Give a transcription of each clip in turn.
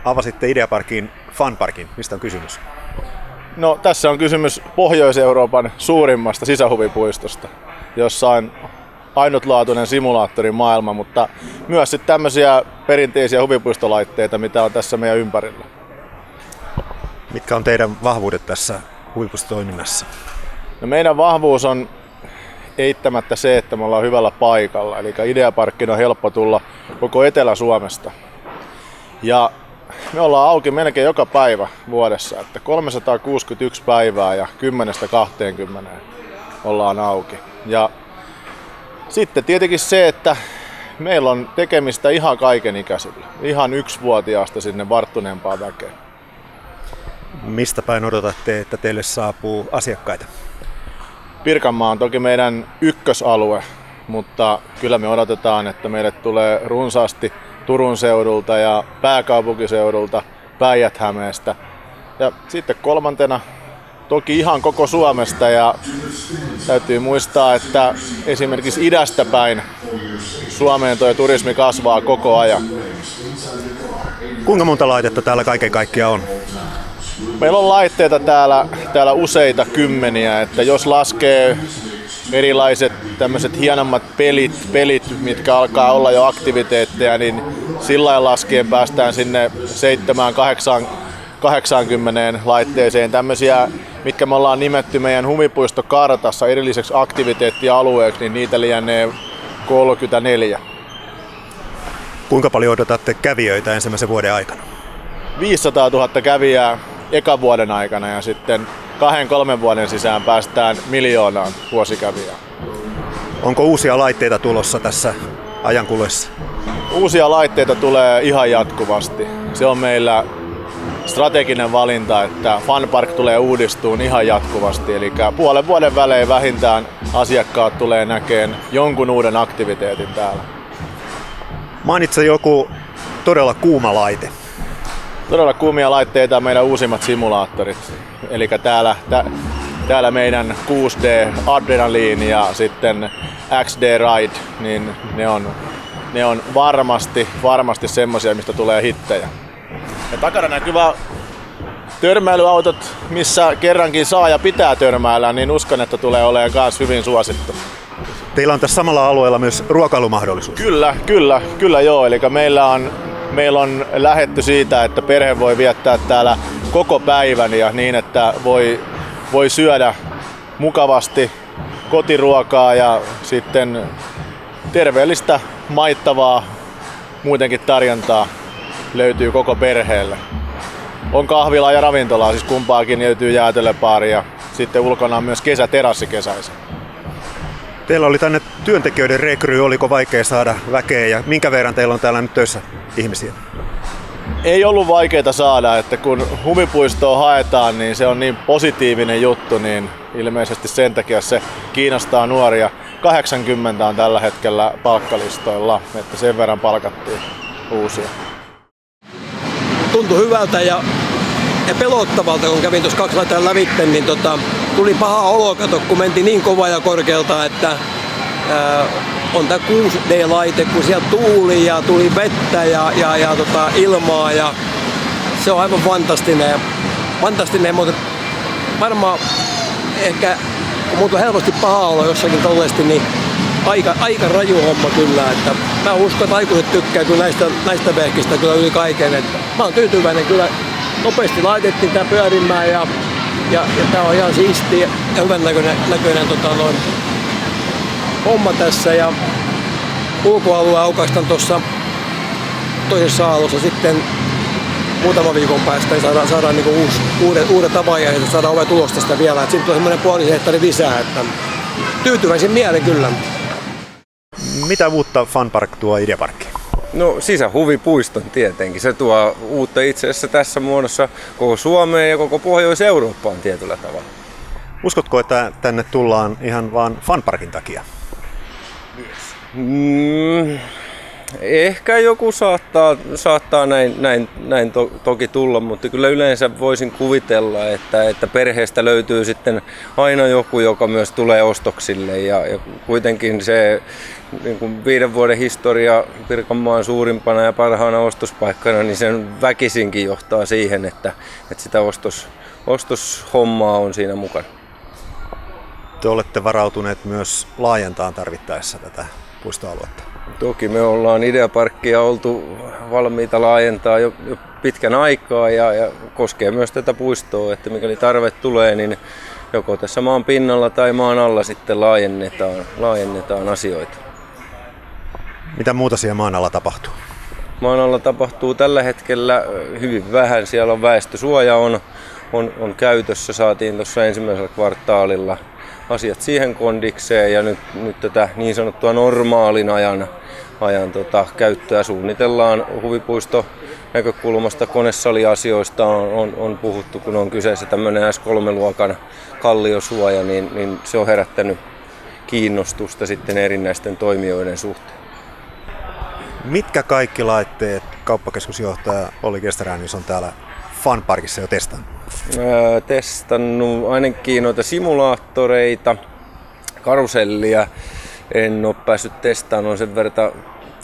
avasitte Ideaparkin Funparkin. Mistä on kysymys? No, tässä on kysymys Pohjois-Euroopan suurimmasta sisähuvipuistosta, jossa on ainutlaatuinen simulaattori maailma, mutta myös sitten tämmöisiä perinteisiä huvipuistolaitteita, mitä on tässä meidän ympärillä. Mitkä on teidän vahvuudet tässä huvipuistotoiminnassa? No, meidän vahvuus on eittämättä se, että me ollaan hyvällä paikalla. Eli Ideaparkkiin on helppo tulla koko Etelä-Suomesta. Ja me ollaan auki melkein joka päivä vuodessa, että 361 päivää ja 10-20 ollaan auki. Ja sitten tietenkin se, että meillä on tekemistä ihan kaikenikäisillä, ihan 1-vuotiaasta sinne varttuneempaan väkeen. Mistä päin odotatte, että teille saapuu asiakkaita? Pirkanmaa on toki meidän ykkösalue, mutta kyllä me odotetaan, että meille tulee runsaasti Turun seudulta ja pääkaupunkiseudulta, Päijät-Hämeestä. Ja sitten kolmantena toki ihan koko Suomesta, ja täytyy muistaa, että esimerkiksi idästä päin Suomeen tuo turismi kasvaa koko ajan. Kuinka monta laitetta täällä kaiken kaikkiaan on? Meillä on laitteita täällä useita kymmeniä, että jos laskee erilaiset tämmöiset hienommat pelit, mitkä alkaa olla jo aktiviteetteja, niin sillä lailla laskien päästään sinne 7-80 laitteeseen. Tämmöisiä, mitkä me ollaan nimetty meidän huvipuistokartassa erilliseksi aktiviteettialueeksi, niin niitä lienee 34. Kuinka paljon odotatte kävijöitä ensimmäisen vuoden aikana? 500 000 kävijää ekan vuoden aikana, ja sitten 2-3 vuoden sisään päästään 1 miljoonaan vuosikävijää. Onko uusia laitteita tulossa tässä ajankuluessa? Uusia laitteita tulee ihan jatkuvasti. Se on meillä strateginen valinta, että Funpark tulee uudistumaan ihan jatkuvasti. Eli puolen vuoden välein vähintään asiakkaat tulee näkemään jonkun uuden aktiviteetin täällä. Mainitse joku todella kuuma laite. Todella kuumia laitteita on meidän uusimmat simulaattorit. Eli täällä meidän 6D Adrenaline ja sitten XD Ride, niin ne on varmasti semmosia, mistä tulee hittejä. Ja takana näkyvä törmäilyautot, missä kerrankin saa ja pitää törmäillä, niin uskon, että tulee olemaan myös hyvin suosittu. Teillä on tässä samalla alueella myös ruokailumahdollisuus. Kyllä joo. Eli meillä on lähdetty siitä, että perhe voi viettää täällä koko päivän ja niin, että voi syödä mukavasti kotiruokaa ja sitten terveellistä, maittavaa muutenkin tarjontaa löytyy koko perheelle. On kahvilaa ja ravintolaa, siis kumpaakin löytyy jäätelöbaari ja sitten ulkona on myös kesäterassi kesäisin. Teillä oli tänne työntekijöiden rekry, oliko vaikea saada väkeä ja minkä verran teillä on täällä nyt töissä ihmisiä? Ei ollut vaikeaa saada, että kun huvipuistoa haetaan, niin se on niin positiivinen juttu, niin ilmeisesti sen takia se kiinnostaa nuoria. 80 on tällä hetkellä palkkalistoilla, että sen verran palkattiin uusia. Tuntui hyvältä ja pelottavalta, kun kävin tuossa 2 laitteella lävitten, niin tuli paha olo, kato, kun mentiin niin kovaa ja korkealta, että on tää 6D-laite, kun siellä tuuli ja tuli vettä ja ilmaa ja se on aivan fantastinen, mutta varmaan ehkä, kun mulla on helposti paha olo jossakin tollesti, niin aika raju homma kyllä, että mä uskon, että aikuiset tykkää kyllä näistä vehkistä kyllä yli kaiken, että mä oon tyytyväinen kyllä. Nopeasti laitettiin tää pyörimään ja tää on ihan siisti ja hyvän näköinen homma tässä ja ulkoalue aukaistaan tuossa toisessa aallossa sitten muutaman viikon päästä ja saadaan niinku uudet avajaiset ja saadaan ovet ulos tästä vielä. Sitten tulee semmoinen puoli hehtaaria lisää, että tyytyväisin mielen kyllä. Mitä uutta Funpark tuo Ideaparkkiin? No sisähuvipuiston tietenkin. Se tuo uutta itse asiassa tässä muodossa koko Suomeen ja koko Pohjois-Eurooppaan tietyllä tavalla. Uskotko, että tänne tullaan ihan vaan Funparkin takia? Ehkä joku saattaa näin toki tulla, mutta kyllä yleensä voisin kuvitella, että perheestä löytyy sitten aina joku, joka myös tulee ostoksille. Ja kuitenkin se niin kuin 5 vuoden historia Pirkanmaan suurimpana ja parhaana ostospaikkana, niin sen väkisinkin johtaa siihen, että sitä ostoshommaa on siinä mukana. Te olette varautuneet myös laajentamaan tarvittaessa tätä puistoaluetta. Toki me ollaan Ideaparkkia oltu valmiita laajentaa jo pitkän aikaa ja koskee myös tätä puistoa, että mikäli tarve tulee, niin joko tässä maan pinnalla tai maan alla sitten laajennetaan asioita. Mitä muuta siellä maan alla tapahtuu? Maan alla tapahtuu tällä hetkellä hyvin vähän. Siellä on väestösuoja on käytössä. Saatiin tuossa ensimmäisellä kvartaalilla asiat siihen kondikseen ja nyt tätä niin sanottua normaalin ajan käyttöä suunnitellaan huvipuisto näkökulmasta. Konesaliasioista on puhuttu, kun on kyseessä tämmöinen S3-luokan kalliosuoja, niin se on herättänyt kiinnostusta sitten erinäisten toimijoiden suhteen. Mitkä kaikki laitteet kauppakeskusjohtaja Olli Kestäränius on täällä Funparkissa jo testannut? Testannut ainakin noita simulaattoreita, karusellia. En ole päässyt testaamaan, on sen verran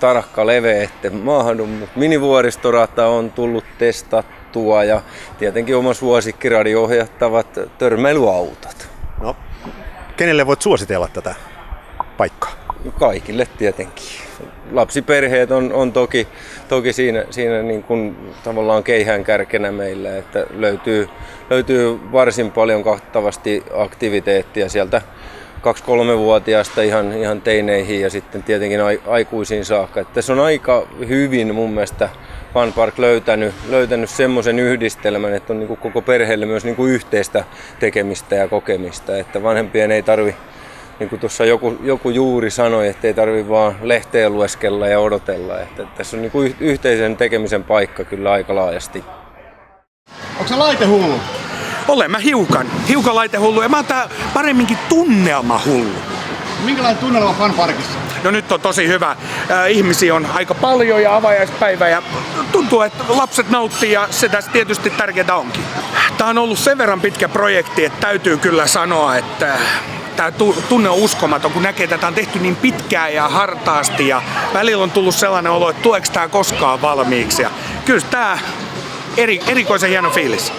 tarakka leveä, että mahdu, mutta minivuoristorata on tullut testattua ja tietenkin oma suosikki radio-ohjattavat törmäilyautot. No, kenelle voit suositella tätä paikkaa? Kaikille tietenkin. Lapsiperheet on toki siinä niin kuin tavallaan keihäänkärkenä meillä, että löytyy varsin paljon kattavasti aktiviteettia sieltä 2-3-vuotiaasta ihan teineihin ja sitten tietenkin aikuisiin saakka. Että tässä on aika hyvin mun mielestä Funpark löytänyt semmoisen yhdistelmän, että on niin kuin koko perheelle myös niin kuin yhteistä tekemistä ja kokemista, että vanhempien ei tarvi, niin kuin tuossa joku juuri sanoi, että ei tarvitse vaan lehteä lueskella ja odotella. Että tässä on niin kuin yhteisen tekemisen paikka kyllä aika laajasti. Onko se laitehullu? Olen mä hiukan laitehullu ja mä oon tää paremminkin tunnelmahullu. Minkälainen tunnelma Funparkissa? No nyt on tosi hyvä. Ihmisiä on aika paljon ja avajaispäivä ja tuntuu, että lapset nauttii ja se tässä tietysti tärkeää onkin. Tää on ollut sen verran pitkä projekti, että täytyy kyllä sanoa, että tämä tunne on uskomaton, kun näkee, että tämä on tehty niin pitkään ja hartaasti ja välillä on tullut sellainen olo, että tuleeko tämä koskaan valmiiksi. Ja kyllä tämä erikoisen hieno fiilis.